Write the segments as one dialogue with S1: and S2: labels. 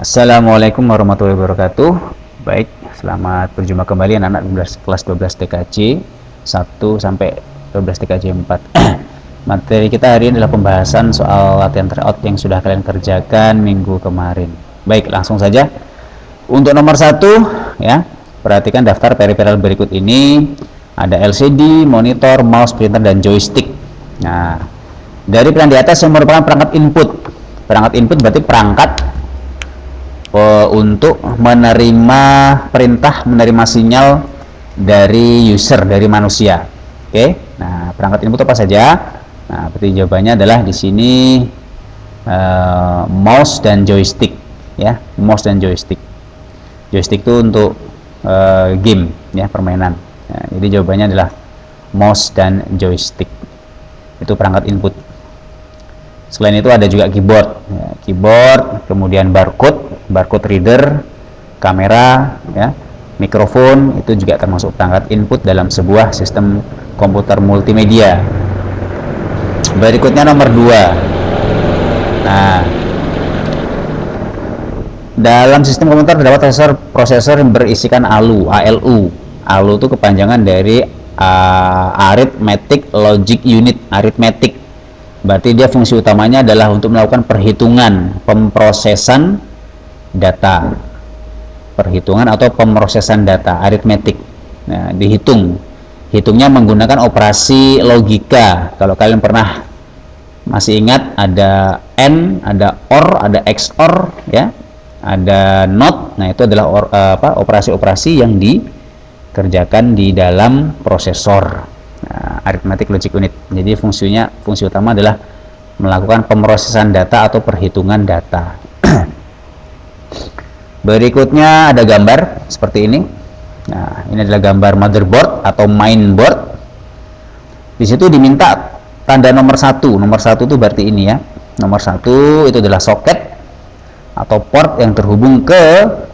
S1: Assalamualaikum warahmatullahi wabarakatuh. Baik, selamat berjumpa kembali anak-anak kelas 12 TKJ 1 sampai 12 TKJ 4. Materi kita hari ini adalah pembahasan soal latihan tryout yang sudah kalian kerjakan minggu kemarin. Baik, langsung saja. Untuk nomor 1 ya, perhatikan daftar peripheral berikut ini. Ada LCD, monitor, mouse, printer, dan joystick. Nah, dari pilihan di atas yang merupakan perangkat input. Perangkat input berarti perangkat untuk menerima perintah, menerima sinyal dari user, dari manusia. Oke, nah perangkat input apa saja? Nah, berarti jawabannya adalah di sini mouse dan joystick, ya, mouse dan joystick. Joystick itu untuk game, ya, permainan. Nah, jadi jawabannya adalah mouse dan joystick. Itu perangkat input. Selain itu ada juga keyboard, ya, keyboard, kemudian barcode reader, kamera, ya, mikrofon, itu juga termasuk perangkat input dalam sebuah sistem komputer multimedia. Berikutnya nomor 2. Nah, dalam sistem komputer terdapat prosesor yang berisikan ALU. ALU itu kepanjangan dari Arithmetic Logic Unit, arithmetic. Berarti dia fungsi utamanya adalah untuk melakukan perhitungan, pemrosesan data, perhitungan atau pemrosesan data, aritmetik. Nah, hitungnya menggunakan operasi logika. Kalau kalian pernah masih ingat, ada AND, ada OR, ada XOR, ya, ada NOT. Nah, itu adalah operasi-operasi yang dikerjakan di dalam prosesor. Nah, arithmetic logic unit. Jadi fungsi utama adalah melakukan pemrosesan data atau perhitungan data. Berikutnya ada gambar seperti ini. Nah, ini adalah gambar motherboard atau mainboard. Di situ diminta tanda nomor 1. Nomor 1 itu berarti ini, ya. Nomor 1 itu adalah soket atau port yang terhubung ke,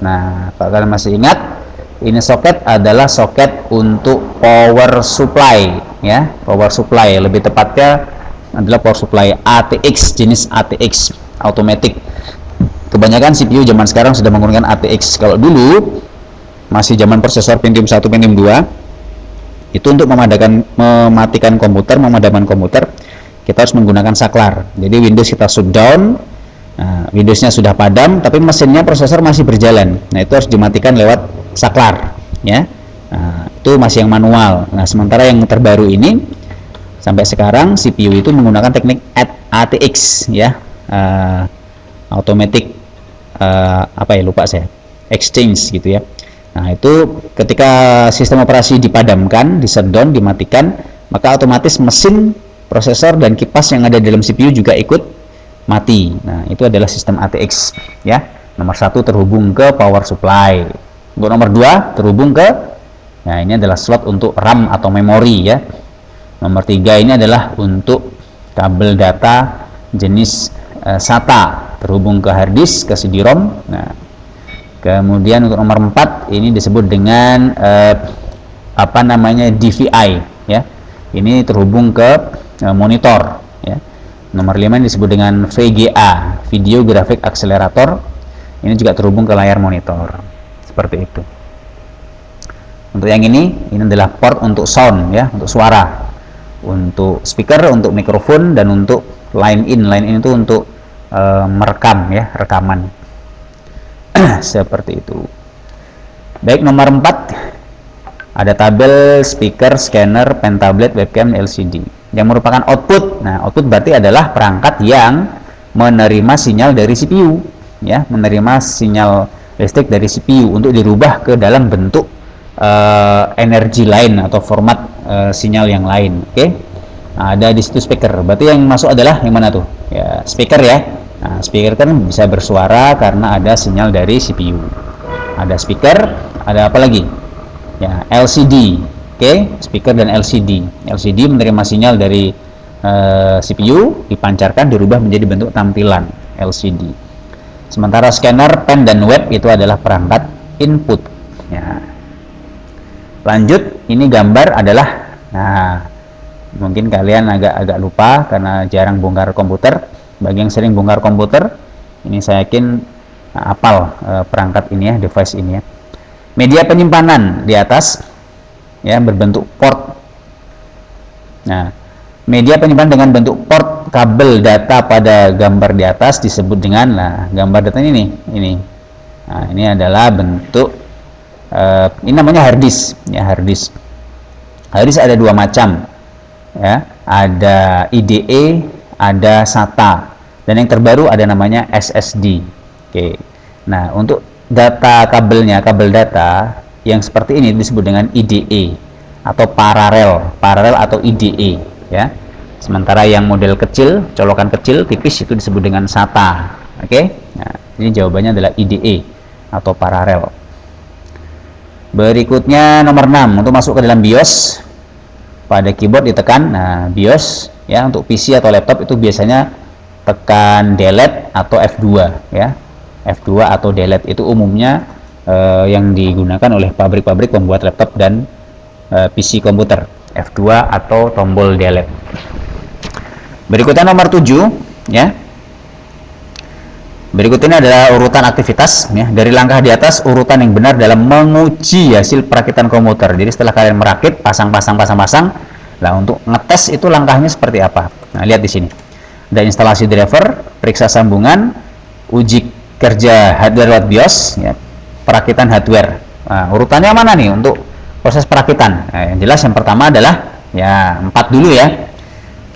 S1: nah, kalau kalian masih ingat, ini soket adalah soket untuk power supply, ya, power supply. Lebih tepatnya adalah power supply ATX, jenis ATX automatic. Kebanyakan CPU zaman sekarang sudah menggunakan ATX. Kalau dulu masih zaman prosesor Pentium 1, Pentium 2, itu untuk mematikan komputer, memadamkan komputer, kita harus menggunakan saklar. Jadi Windows kita shutdown, nah, Windowsnya sudah padam, tapi mesinnya, prosesor masih berjalan. Nah, itu harus dimatikan lewat saklar, ya. Nah, itu masih yang manual. Nah, sementara yang terbaru ini sampai sekarang CPU itu menggunakan teknik ATX, ya, automatic lupa saya, exchange gitu, ya. Nah, itu ketika sistem operasi dipadamkan, di shutdown, dimatikan, maka otomatis mesin, prosesor, dan kipas yang ada di dalam CPU juga ikut mati. Nah, itu adalah sistem ATX, ya. Nomor 1 terhubung ke power supply. Untuk nomor 2 terhubung ke, nah, ini adalah slot untuk RAM atau memori, ya. Nomor 3 ini adalah untuk kabel data jenis SATA, terhubung ke hard disk, ke CD-ROM. Nah, kemudian untuk nomor 4 ini disebut dengan DVI, ya. Ini terhubung ke monitor, ya. Nomor 5 ini disebut dengan VGA, Video Graphic Accelerator. Ini juga terhubung ke layar monitor. Seperti itu. Untuk yang ini adalah port untuk sound, ya, untuk suara, untuk speaker, untuk mikrofon, dan untuk line in. Line in itu untuk merekam, ya, rekaman. Seperti itu. Baik, nomor 4 ada tabel, speaker, scanner, pen tablet, webcam, LCD yang merupakan output. Nah, output berarti adalah perangkat yang menerima sinyal dari CPU, ya, menerima sinyal listrik dari CPU untuk dirubah ke dalam bentuk energi lain atau format sinyal yang lain. Oke. Nah, ada di situ speaker. Berarti yang masuk adalah yang mana tuh? Ya, speaker, ya. Nah, speaker kan bisa bersuara karena ada sinyal dari CPU. Ada speaker, ada apa lagi? Ya, LCD. Oke, speaker dan LCD. LCD menerima sinyal dari CPU, dipancarkan, dirubah menjadi bentuk tampilan LCD. Sementara scanner, pen, dan web itu adalah perangkat input, ya. Lanjut, ini gambar adalah, nah, mungkin kalian agak lupa karena jarang bongkar komputer. Bagi yang sering bongkar komputer, ini saya yakin apal perangkat ini ya, device ini ya. Media penyimpanan di atas ya berbentuk port. Nah, media penyimpanan dengan bentuk port kabel data pada gambar di atas disebut dengan, gambar datanya ini. Nah, ini adalah bentuk ini namanya hard disk ya, hard disk. Hard disk ada dua macam ya, ada IDE, ada SATA, dan yang terbaru ada namanya SSD. Oke. Nah, untuk data kabelnya, kabel data yang seperti ini disebut dengan IDE atau paralel atau IDE ya. Sementara yang model kecil, colokan kecil, tipis itu disebut dengan SATA. Oke. Nah, ini jawabannya adalah IDE atau paralel. Berikutnya nomor 6, untuk masuk ke dalam BIOS pada keyboard ditekan. Nah, BIOS ya untuk PC atau laptop itu biasanya tekan delete atau F2 ya. F2 atau delete itu umumnya yang digunakan oleh pabrik-pabrik pembuat laptop dan PC komputer. F2 atau tombol delete. Berikutnya nomor 7 ya. Berikut ini adalah urutan aktivitas ya. Dari langkah di atas, urutan yang benar dalam menguji hasil perakitan komputer. Jadi setelah kalian merakit, pasang. Nah, untuk ngetes itu langkahnya seperti apa? Nah, lihat di sini. Ada instalasi driver, periksa sambungan, uji kerja hardware lewat BIOS ya, perakitan hardware. Nah, urutannya mana nih untuk proses perakitan? Nah, yang jelas yang pertama adalah ya 4 dulu ya.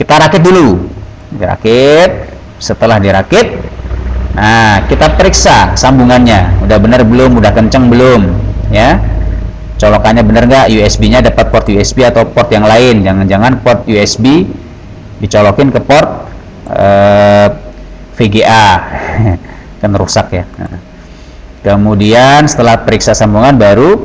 S1: Kita rakit dulu. Dirakit. Setelah dirakit, nah, kita periksa sambungannya, udah benar belum, udah kenceng belum, ya. Colokannya benar nggak, USB-nya dapat port USB atau port yang lain. Jangan-jangan port USB dicolokin ke port VGA, kan rusak ya. Nah, kemudian setelah periksa sambungan baru,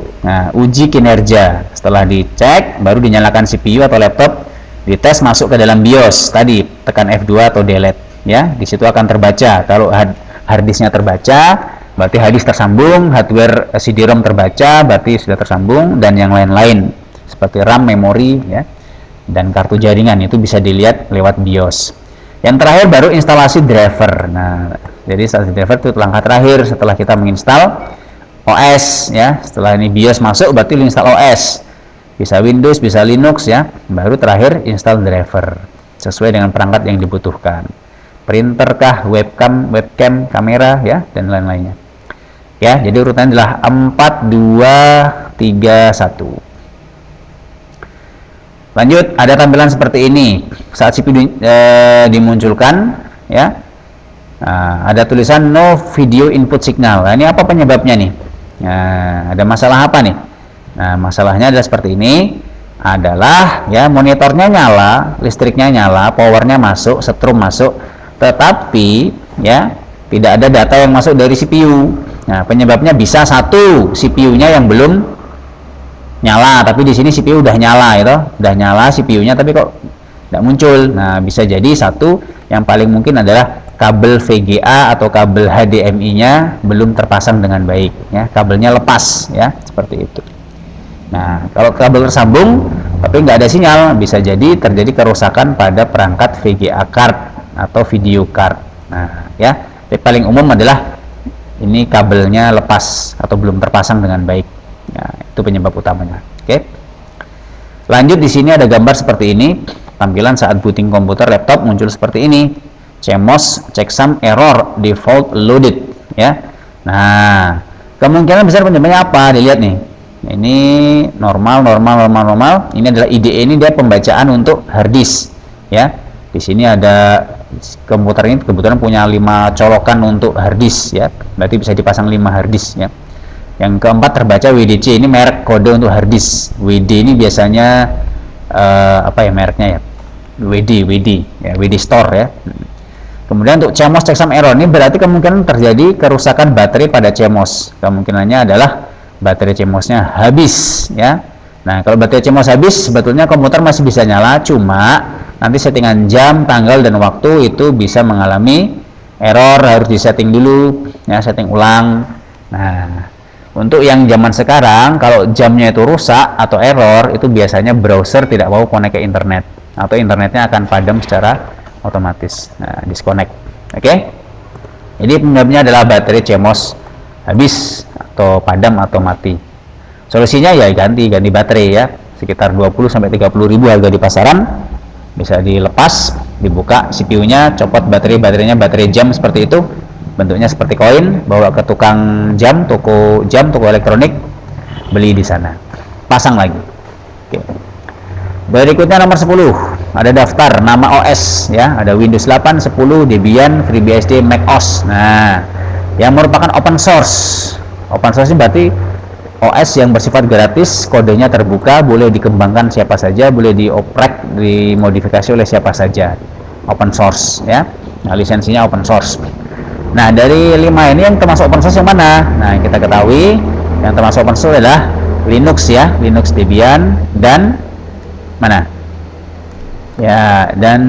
S1: uji kinerja. Setelah dicek, baru dinyalakan CPU atau laptop, dites masuk ke dalam BIOS. Tadi tekan F2 atau delete. Ya, di situ akan terbaca. Kalau hard disknya terbaca, berarti hard disk tersambung, hardware CD-ROM terbaca, berarti sudah tersambung, dan yang lain-lain seperti RAM, memori, ya, dan kartu jaringan itu bisa dilihat lewat BIOS. Yang terakhir baru instalasi driver. Nah, jadi instalasi driver itu langkah terakhir setelah kita menginstal OS, ya. Setelah ini BIOS masuk, berarti install OS. Bisa Windows, bisa Linux, ya. Baru terakhir install driver sesuai dengan perangkat yang dibutuhkan. Printer kah, webcam, kamera ya, dan lain-lainnya. Ya, jadi urutannya adalah 4 2 3 1. Lanjut, ada tampilan seperti ini. Saat CPU dimunculkan ya. Nah, ada tulisan no video input signal. Nah, ini apa penyebabnya nih? Nah, ada masalah apa nih? Nah, masalahnya adalah seperti ini. Adalah ya, monitornya nyala, listriknya nyala, powernya masuk, setrum masuk, tetapi ya tidak ada data yang masuk dari CPU. Nah, penyebabnya bisa satu, CPU-nya yang belum nyala, tapi di sini CPU udah nyala, itu udah nyala CPU-nya, tapi kok tidak muncul. Nah, bisa jadi satu, yang paling mungkin adalah kabel VGA atau kabel HDMI-nya belum terpasang dengan baik, ya, kabelnya lepas, ya, seperti itu. Nah, kalau kabel tersambung tapi nggak ada sinyal, bisa jadi terjadi kerusakan pada perangkat VGA card atau video card. Nah, ya, yang paling umum adalah ini kabelnya lepas atau belum terpasang dengan baik. Nah, itu penyebab utamanya. Oke. Lanjut, di sini ada gambar seperti ini. Tampilan saat booting komputer laptop muncul seperti ini. CMOS checksum error default loaded, ya. Nah, kemungkinan besar penyebabnya apa? Dilihat nih. Ini normal. Ini adalah IDE, ini dia pembacaan untuk hard disk, ya. Di sini ada komputer ini kebetulan punya 5 colokan untuk hard disk, ya. Berarti bisa dipasang 5 hard disk, ya. Yang keempat terbaca WDC, ini merek kode untuk hard disk. WD ini biasanya apa ya mereknya ya? WD ya, WD Store ya. Kemudian untuk CMOS checksum error, ini berarti kemungkinan terjadi kerusakan baterai pada CMOS. Kemungkinannya adalah baterai CMOS-nya habis, ya. Nah, kalau baterai CMOS habis, sebetulnya komputer masih bisa nyala, cuma nanti settingan jam, tanggal, dan waktu itu bisa mengalami error, harus disetting dulu, ya, setting ulang. Nah, untuk yang zaman sekarang, kalau jamnya itu rusak atau error, itu biasanya browser tidak mau connect ke internet, atau internetnya akan padam secara otomatis. Nah, disconnect. Oke? Jadi penyebabnya adalah baterai CMOS habis atau padam atau mati. Solusinya ya ganti baterai ya, sekitar 20 sampai 30 ribu harga di pasaran. Bisa dilepas, dibuka CPU-nya, copot baterainya baterai jam seperti itu, bentuknya seperti koin, bawa ke tukang jam, toko elektronik, beli di sana, pasang lagi. Oke. Berikutnya nomor 10, ada daftar nama OS ya, ada Windows 8, 10, Debian, FreeBSD, macOS. Nah, yang merupakan open source. Open source ini berarti OS yang bersifat gratis, kodenya terbuka, boleh dikembangkan siapa saja, boleh dioprek, dimodifikasi oleh siapa saja. Open source ya. Nah, lisensinya open source. Nah, dari 5 ini yang termasuk open source yang mana? Nah, yang kita ketahui yang termasuk open source adalah Linux ya, Linux, Debian, dan mana? Ya, dan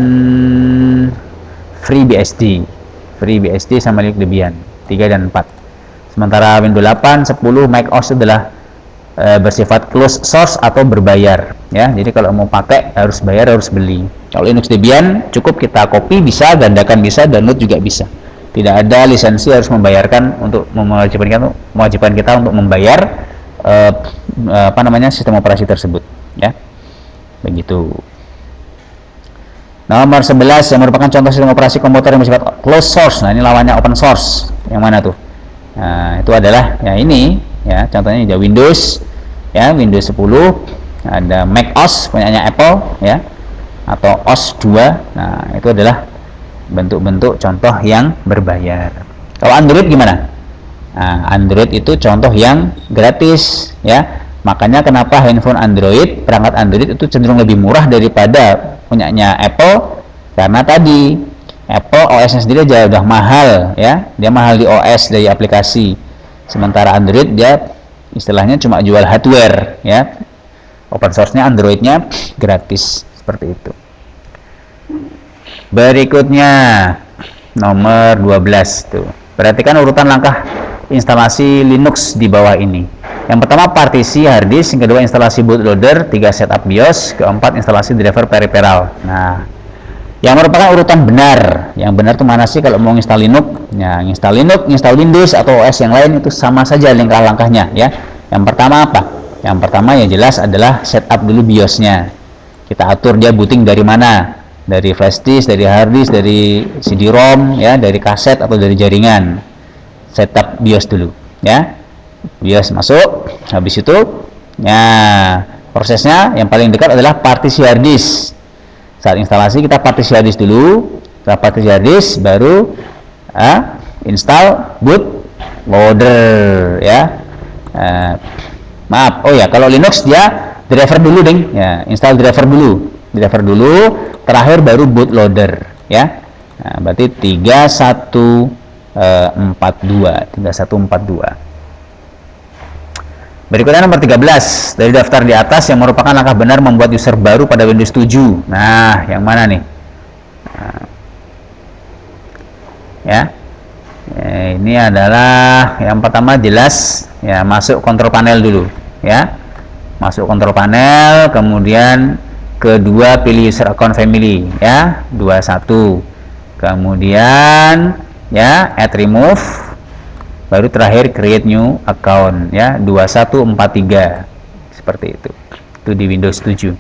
S1: FreeBSD. FreeBSD sama Linux, Debian 3 dan 4. Sementara Windows 8, 10, macOS adalah bersifat closed source atau berbayar ya. Jadi kalau mau pakai harus bayar, harus beli. Kalau Linux, Debian cukup kita copy bisa, gandakan bisa, download juga bisa. Tidak ada lisensi harus membayarkan untuk mewajibkan kita untuk membayar sistem operasi tersebut ya. Begitu. Nomor 11 yang merupakan contoh sistem operasi komputer yang bersifat closed source. Nah, ini lawannya open source. Yang mana tuh? Nah, itu adalah ya ini ya, contohnya ada Windows ya, Windows 10, ada macOS punyanya Apple ya, atau OS 2. Nah, itu adalah bentuk-bentuk contoh yang berbayar. Kalau Android gimana? Nah, Android itu contoh yang gratis ya. Makanya kenapa handphone Android, perangkat Android itu cenderung lebih murah daripada punyanya Apple, karena tadi Apple OS-nya sendiri aja udah mahal ya, dia mahal di OS dari aplikasi. Sementara Android dia istilahnya cuma jual hardware ya. Open source-nya Android-nya gratis seperti itu. Berikutnya nomor 12 tuh. Perhatikan urutan langkah instalasi Linux di bawah ini. Yang pertama partisi hard disk, yang kedua instalasi bootloader, 3 setup BIOS, keempat instalasi driver peripheral. Nah, yang merupakan urutan benar. Yang benar tuh mana sih kalau mau install Linux? Ya, install Linux, install Windows atau OS yang lain itu sama saja langkah-langkahnya ya. Yang pertama apa? Yang pertama ya jelas adalah setup dulu BIOS-nya. Kita atur dia booting dari mana? Dari flash disk, dari hard disk, dari CD-ROM ya, dari kaset atau dari jaringan. Setup BIOS dulu ya. BIOS masuk, habis itu ya prosesnya yang paling dekat adalah partisi hard disk. Saat instalasi kita partisi hard disk dulu, setelah partisi hard disk baru install bootloader ya. Maaf, oh ya, kalau Linux dia driver dulu ding ya, install driver dulu, terakhir baru bootloader ya. Nah, berarti 3142. Berikutnya nomor 13 dari daftar di atas yang merupakan langkah benar membuat user baru pada Windows 7. Nah, yang mana nih? Nah, ya. Ini adalah yang pertama jelas ya, masuk kontrol panel dulu ya. Masuk kontrol panel, kemudian kedua pilih user account family ya, 21. Kemudian ya add remove, baru terakhir create new account ya, 2143 seperti itu di Windows 7.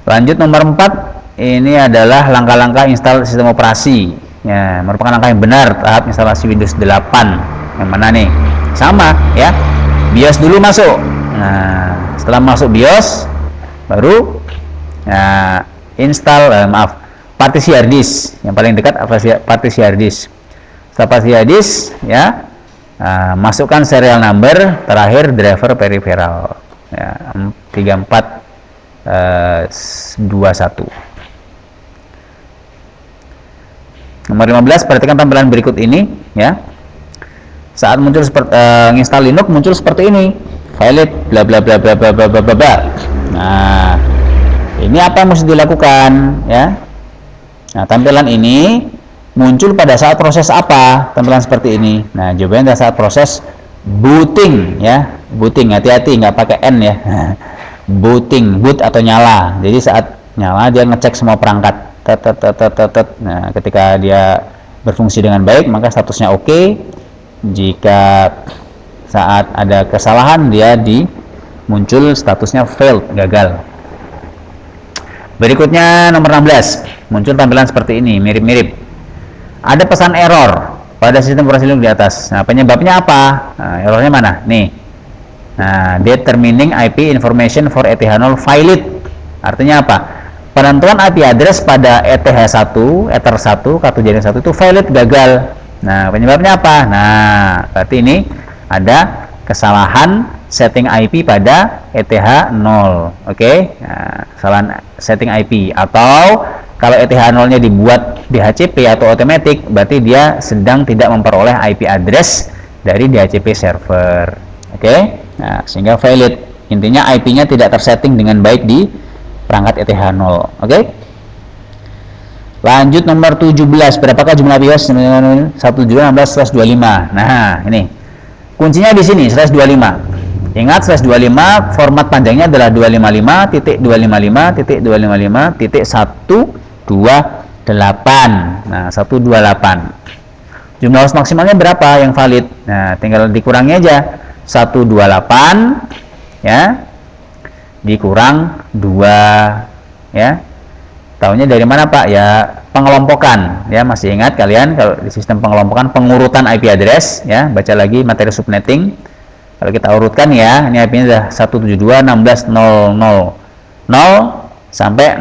S1: Lanjut nomor 4, ini adalah langkah-langkah install sistem operasi ya, merupakan langkah yang benar tahap instalasi Windows 8. Yang mana nih? Sama ya, BIOS dulu masuk. Nah, setelah masuk BIOS baru install partisi hard disk yang paling dekat, partisi hard disk. Setelah partisi hard disk ya, masukkan serial number, terakhir driver peripheral ya, 3421. Nomor 15, perhatikan tampilan berikut ini ya. Saat muncul install Linux muncul seperti ini, file bla bla bla bla bla bla bla bla. Nah, ini apa yang mesti dilakukan ya? Nah, tampilan ini muncul pada saat proses apa? Tampilan seperti ini. Nah, jawabannya pada saat proses booting ya. Booting, hati-hati nggak pakai N ya. Booting, boot atau nyala. Jadi saat nyala dia ngecek semua perangkat. Nah, ketika dia berfungsi dengan baik, maka statusnya oke. Jika saat ada kesalahan, dia muncul statusnya failed, gagal. Berikutnya nomor 16, muncul tampilan seperti ini, mirip-mirip. Ada pesan error pada sistem operasi Linux di atas. Nah, penyebabnya apa? Nah, errornya mana? Nih. Nah, determining IP information for ETH0 valid. Artinya apa? Penentuan IP address pada ETH1, Ether1, kartu jaringan 1 itu valid, gagal. Nah, penyebabnya apa? Nah, berarti ini ada kesalahan setting IP pada ETH0. Oke? Nah, kesalahan setting IP. Atau kalau ETH0-nya dibuat DHCP atau automatic, berarti dia sedang tidak memperoleh IP address dari DHCP server. Oke? Nah, sehingga valid. Intinya IP-nya tidak tersetting dengan baik di perangkat ETH0. Oke? Lanjut nomor 17. Berapakah jumlah IP host? 1.16.25. Nah, ini. Kuncinya di sini, 125. Ingat, 125 format panjangnya adalah 255.255.128. Nah, 128. Jumlah host maksimalnya berapa yang valid? Nah, tinggal dikurangi aja. 128 ya dikurang 2 ya. Tahunya dari mana, Pak? Ya, pengelompokan ya. Masih ingat kalian kalau di sistem pengelompokan pengurutan IP address ya. Baca lagi materi subnetting. Kalau kita urutkan ya, ini IP-nya sudah 172.16.00 sampai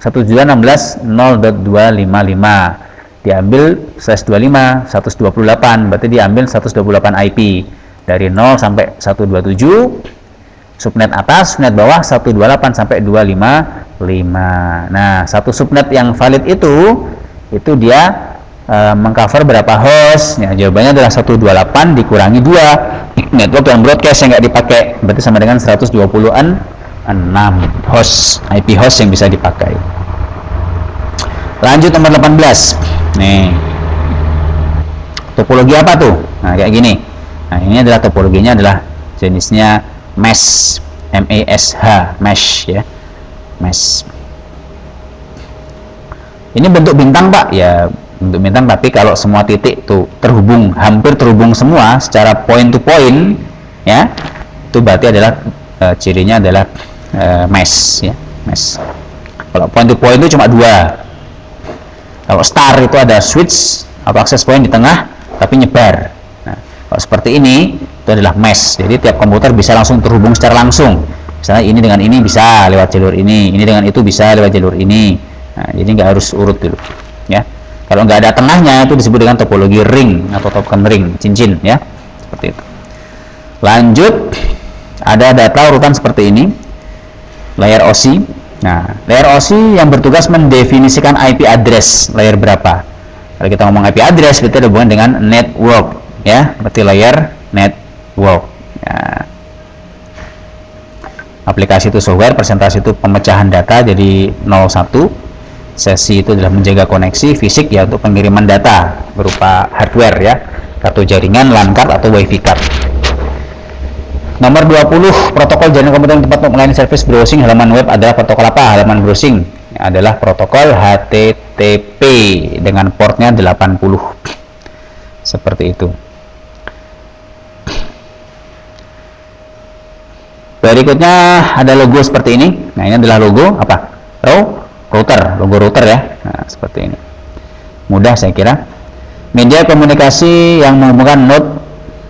S1: 172.16.0.255. Diambil 125, 128, berarti diambil 128 IP dari 0 sampai 127, subnet atas, subnet bawah 128 sampai 255. Nah, satu subnet yang valid itu dia mengcover berapa host? Ya, jawabannya adalah 128 dikurangi 2. Network yang broadcast yang nggak dipakai, berarti sama dengan 120-an 6 host, IP host yang bisa dipakai. Lanjut nomor 18. Nih, topologi apa tuh? Nah, kayak gini. Nah, ini adalah topologinya, adalah jenisnya mesh, M-E-S-H, mesh ya, mesh. Ini bentuk bintang, Pak. Ya, bentuk bintang, tapi kalau semua titik tuh terhubung, hampir terhubung semua secara point to point ya, itu berarti adalah cirinya adalah mesh ya, mesh. Kalau point to point itu cuma 2. Kalau star itu ada switch atau access point di tengah tapi nyebar. Nah, kalau seperti ini itu adalah mesh. Jadi tiap komputer bisa langsung terhubung secara langsung. Misalnya ini dengan ini bisa lewat jalur ini dengan itu bisa lewat jalur ini. Nah, jadi nggak harus urut dulu ya. Kalau nggak ada tengahnya itu disebut dengan topologi ring atau token ring, cincin ya. Seperti itu. Lanjut, ada data urutan seperti ini. Layer OSI. Nah, layer OSI yang bertugas mendefinisikan IP address layer berapa. Kalau kita ngomong IP address, berarti ada hubungan dengan network ya, berarti layer network ya. Aplikasi itu software, presentasi itu pemecahan data jadi 01, sesi itu adalah menjaga koneksi fisik ya, untuk pengiriman data berupa hardware ya, kartu jaringan, LAN card atau WiFi card. Nomor 20, protokol jaringan komputer tempat melayani service browsing halaman web adalah protokol apa? Halaman browsing adalah protokol HTTP dengan portnya 80. Seperti itu. Berikutnya ada logo seperti ini. Nah, ini adalah logo apa? Router, logo router ya. Nah, seperti ini. Mudah saya kira. Media komunikasi yang menghubungkan node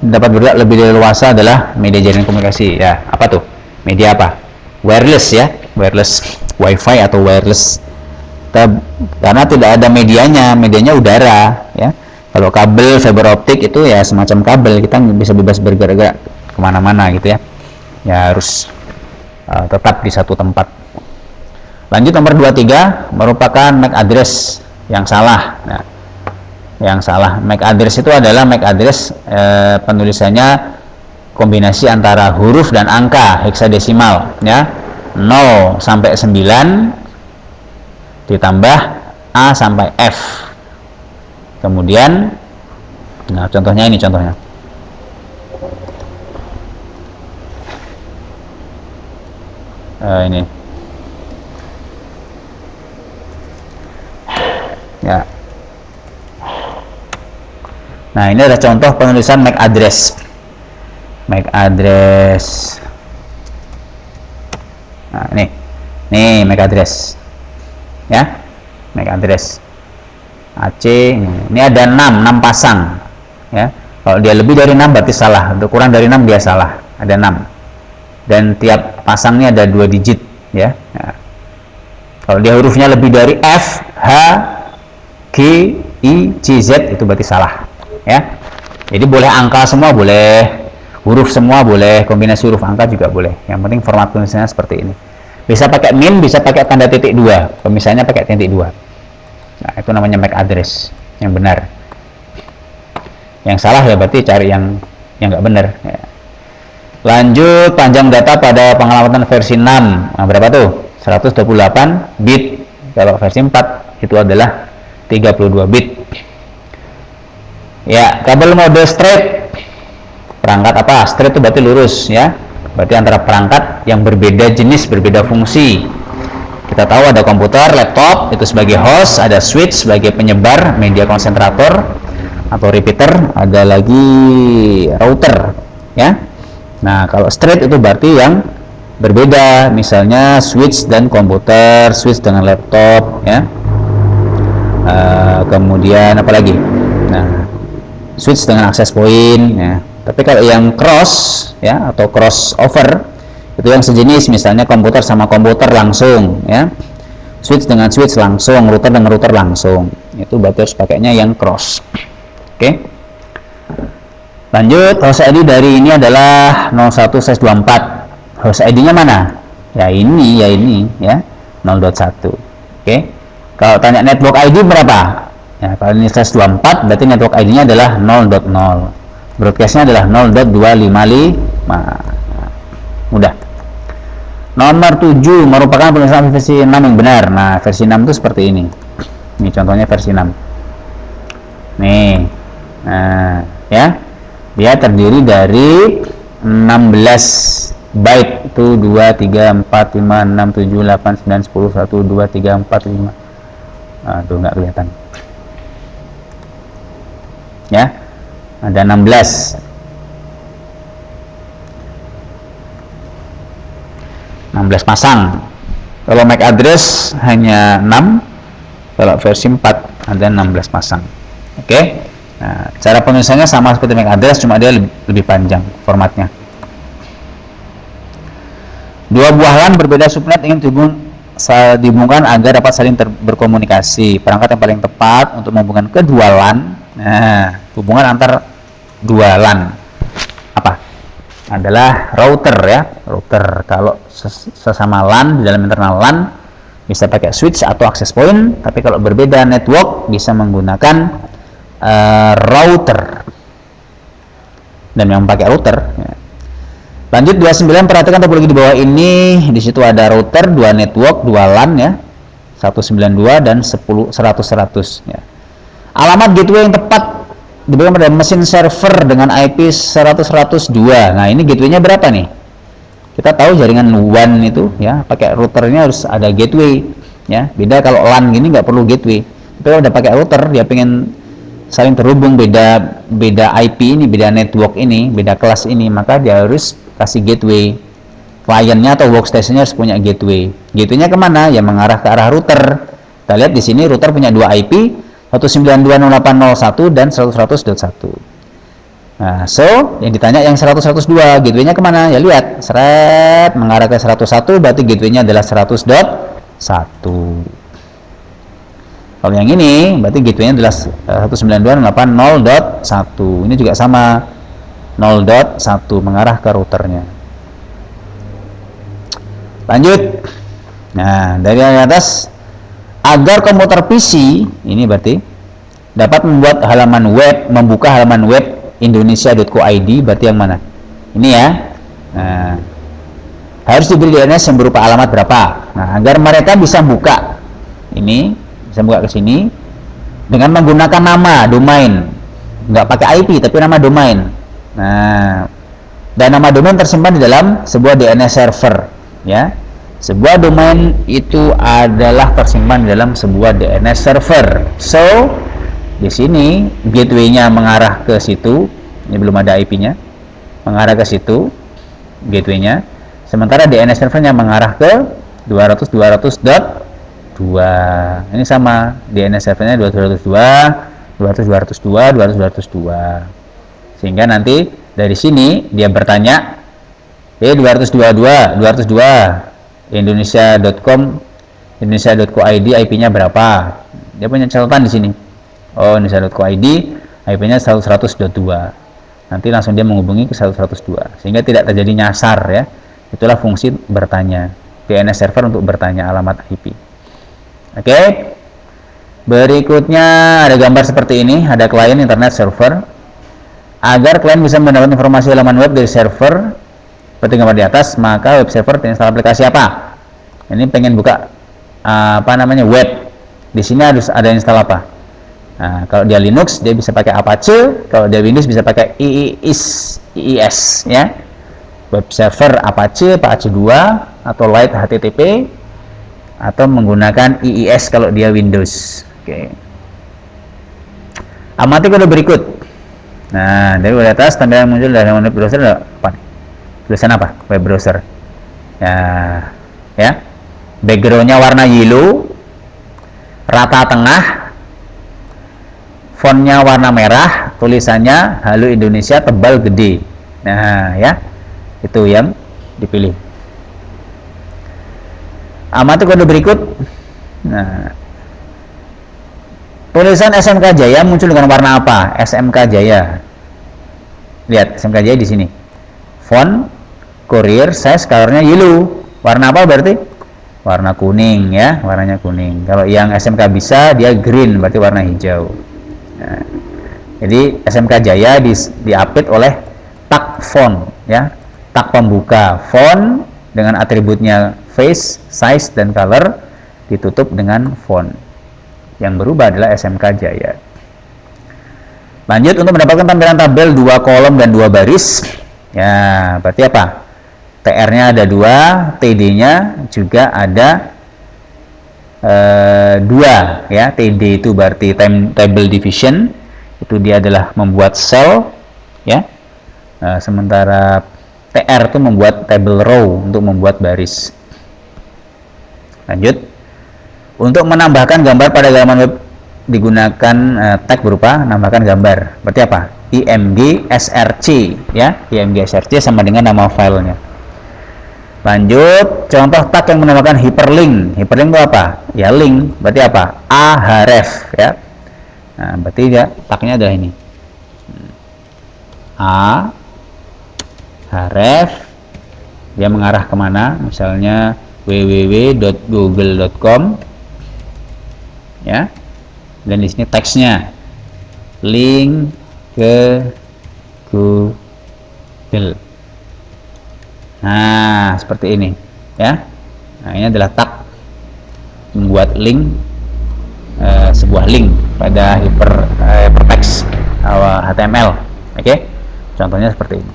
S1: dapat bergerak lebih leluasa adalah media jaringan komunikasi ya. Apa tuh? Media apa? Wireless ya, wireless WiFi atau wireless. Karena tidak ada medianya udara ya. Kalau kabel fiber optik itu ya semacam kabel, kita bisa bebas bergerak kemana-mana gitu ya. Ya harus tetap di satu tempat. Lanjut nomor 23, merupakan MAC address yang salah. Nah, yang salah MAC address itu adalah MAC address penulisannya kombinasi antara huruf dan angka heksadesimal ya, 0 sampai 9 ditambah A sampai F. Kemudian nah contohnya ini contohnya. Ini ya. Nah, ini adalah contoh penulisan MAC address. MAC address. Nah, nih MAC address. Ya. MAC address. AC. Ini ada 6 pasang. Ya. Kalau dia lebih dari 6 berarti salah. Untuk kurang dari 6 dia salah. Ada 6. Dan tiap pasangnya ada 2 digit, ya. Nah, kalau dia hurufnya lebih dari F, H, G, I, C, Z itu berarti salah. Ya, jadi boleh angka semua boleh, huruf semua boleh, kombinasi huruf angka juga boleh. Yang penting format tulisannya seperti ini. Bisa pakai min, bisa pakai tanda titik 2. Misalnya pakai titik 2. Nah, itu namanya MAC address yang benar. Yang salah ya berarti cari yang nggak benar. Ya. Lanjut, panjang data pada pengamatan versi 6. Nah, berapa tuh? 128 bit. Kalau versi 4 itu adalah 32 bit. Ya, kabel mode straight. Perangkat apa? Straight itu berarti lurus, ya. Berarti antara perangkat yang berbeda jenis, berbeda fungsi. Kita tahu ada komputer, laptop itu sebagai host, ada switch sebagai penyebar media konsentrator atau repeater, ada lagi router, ya. Nah, kalau straight itu berarti yang berbeda, misalnya switch dan komputer, switch dengan laptop, ya. Kemudian apa lagi? Nah, switch dengan access point, ya. Tapi kalau yang cross, ya, atau crossover itu yang sejenis, misalnya komputer sama komputer langsung, ya. Switch dengan switch langsung, router dengan router langsung. Itu berarti harus pakainya yang cross. Oke. Lanjut, host ID dari ini adalah 01/24. Host ID-nya mana? Ya ini, ya. 0.1. Oke. Kalau tanya network ID berapa? Ya, kalau ini /24 berarti network ID-nya adalah 0.0. Broadcast-nya adalah 0.255. Mudah. Nomor 7 merupakan penulisan versi 6 yang benar. Nah, versi 6 itu seperti ini. Ini contohnya versi 6. Nih. Nah, ya. Dia terdiri dari 16 byte. Itu 2, 3, 4, 5, 6, 7, 8, 9, 10, 1, 2, 3, 4, 5. Tuh nggak kelihatan. Ya, ada 16 pasang. Kalau MAC address hanya 6, kalau versi 4 ada 16 pasang. Oke. Nah, cara penulisannya sama seperti MAC address, cuma dia lebih panjang formatnya. Dua buah LAN berbeda subnet ingin dihubungkan agar dapat saling berkomunikasi. Perangkat yang paling tepat untuk menghubungkan kedua LAN, nah, hubungan antar dua LAN apa? Adalah router, ya. Router. Kalau sesama LAN di dalam internal LAN bisa pakai switch atau access point, tapi kalau berbeda network bisa menggunakan router. Dan yang pakai router, ya. Lanjut 29, perhatikan topologi di bawah ini. Di situ ada router, 2 network, 2 LAN, ya. 192 dan 100 ya. Alamat gateway yang tepat diberikan pada mesin server dengan IP 100.102. Nah, ini gateway-nya berapa nih? Kita tahu jaringan WAN itu, ya, pakai routernya harus ada gateway, ya. Beda kalau LAN gini nggak perlu gateway. Tapi kalau udah pakai router, dia pengen saling terhubung, beda IP ini, beda network ini, beda kelas ini, maka dia harus kasih gateway. Kliennya atau workstation-nya harus punya gateway. Gateway-nya kemana? Ya mengarah ke arah router. Kita lihat di sini router punya 2 IP, 192.0.8.01 dan 100.100.1. Nah, so yang ditanya yang 100.102, gateway-nya kemana? Ya lihat, seret mengarah ke 101, berarti gateway-nya adalah 100.1. Kalau yang ini, berarti gateway-nya adalah 192.0.8.0.1. Ini juga sama, 0.1 mengarah ke routernya. Lanjut. Nah, dari atas, agar komputer PC ini berarti dapat membuat halaman web, membuka halaman web indonesia.co.id, berarti yang mana? Ini, ya. Nah, harus diberi DNS yang berupa alamat berapa. Nah, agar mereka bisa buka ini, bisa buka ke sini dengan menggunakan nama domain, nggak pakai IP tapi nama domain. Nah, dan nama domain tersimpan di dalam sebuah DNS server, ya. Sebuah domain itu adalah tersimpan di dalam sebuah DNS server. So, Di sini gateway-nya mengarah ke situ, ini belum ada IP-nya, mengarah ke situ gateway-nya. Sementara DNS servernya mengarah ke 200.200.2. Ini sama, DNS servernya 200.200.200.200.200.2. Sehingga nanti dari sini dia bertanya, 202 Indonesia.com, Indonesia.co.id IP-nya berapa? Dia punya catatan di sini. Oh, Indonesia.co.id IP-nya 100.2. Nanti langsung dia menghubungi ke 100.2 sehingga tidak terjadi nyasar ya. Itulah fungsi bertanya. DNS server untuk bertanya alamat IP. Oke. Berikutnya ada gambar seperti ini, ada klien internet server. Agar klien bisa mendapatkan informasi halaman web dari server seperti gambar di atas, maka web server terinstall aplikasi apa? Ini pengen buka web. Di sini harus ada install apa? Nah, kalau dia Linux dia bisa pakai Apache, kalau dia Windows bisa pakai IIS ya. Web server Apache 2 atau Lite HTTP atau menggunakan IIS kalau dia Windows. Oke. Amati kode berikut. Nah, dari di atas tampilan muncul dari web browser ada apa? Tulisan apa? Web browser. Ya. Backgroundnya warna yellow, rata tengah, fontnya warna merah, tulisannya Halo Indonesia tebal gede. Nah, ya. Itu yang dipilih. Amati kode berikut. Nah, tulisan SMK Jaya muncul dengan warna apa? SMK Jaya. Lihat, SMK Jaya di sini. Font, courier, size, colornya yellow. Warna apa berarti? Warna kuning ya, warnanya kuning. Kalau yang SMK bisa dia green, berarti warna hijau. Nah, jadi SMK Jaya diupdate oleh tag font ya, tag pembuka font dengan atributnya face, size, dan color ditutup dengan font. Yang berubah adalah SMK Jaya. Lanjut, untuk mendapatkan tampilan tabel 2 kolom dan 2 baris. Ya, berarti apa? TR-nya ada 2, TD-nya juga ada 2 ya. TD itu berarti table division, itu dia adalah membuat cell ya. Sementara TR itu membuat table row, untuk membuat baris. Lanjut, untuk menambahkan gambar pada halaman web digunakan tag berupa nambahkan gambar. Berarti apa? IMG SRC ya. IMG SRC sama dengan nama filenya. Lanjut, contoh tag yang menambahkan hyperlink. Hyperlink itu apa? Ya link. Berarti apa? ahref ya. Nah, berarti ya tagnya adalah ini. Href, dia mengarah kemana? Misalnya www.google.com ya. Dan di sini teksnya link ke Google. Nah, seperti ini ya. Nah, ini adalah tag membuat link, sebuah link pada hypertext HTML. Oke. Contohnya seperti ini.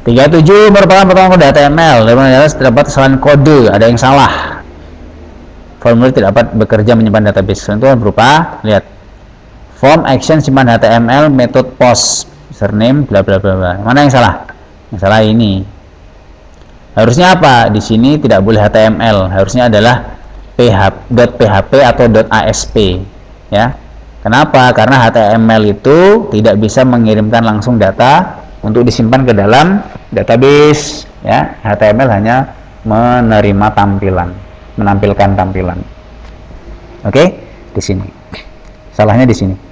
S1: 37 merupakan potongan kode HTML. Di mana terdapat kesalahan kode, ada yang salah. Formulir tidak dapat bekerja menyimpan database. Contoh berupa, lihat, form action simpan HTML method post username bla bla bla bla. Mana yang salah? Yang salah ini. Harusnya apa? Di sini tidak boleh HTML, harusnya adalah .php atau .asp ya. Kenapa? Karena HTML itu tidak bisa mengirimkan langsung data untuk disimpan ke dalam database ya. HTML hanya menerima tampilan, menampilkan tampilan. Oke, di sini. Salahnya di sini.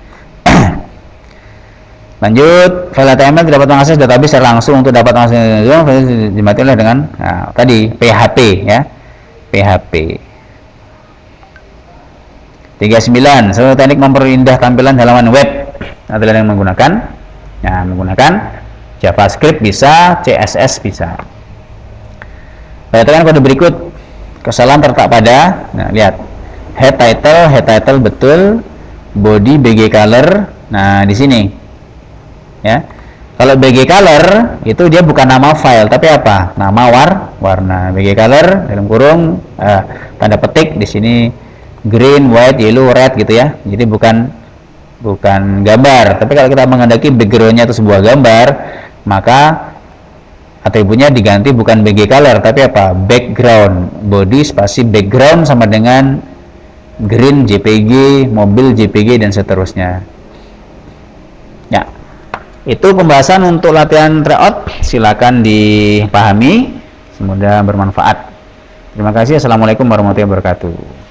S1: Lanjut, file HTML tidak dapat mengakses database secara langsung. Untuk dapat mengakses dimatikan dengan tadi PHP ya. PHP. 39. Seluruh teknik memperindah tampilan halaman web adalah yang menggunakan JavaScript bisa, CSS bisa. Perhatikan kode berikut. Kesalahan terletak pada, nah lihat, head title betul, body BG color. Nah di sini ya, kalau BG color itu dia bukan nama file tapi apa? Nama warna. BG color dalam kurung tanda petik di sini green, white, yellow, red gitu ya. Jadi bukan gambar. Tapi kalau kita menghendaki backgroundnya itu sebuah gambar, maka atributnya diganti bukan BG color tapi apa? Background. Body spasi background sama dengan green JPG, mobil JPG, dan seterusnya. Ya, itu pembahasan untuk latihan tryout. Silakan dipahami, semoga bermanfaat. Terima kasih. Assalamualaikum warahmatullahi wabarakatuh.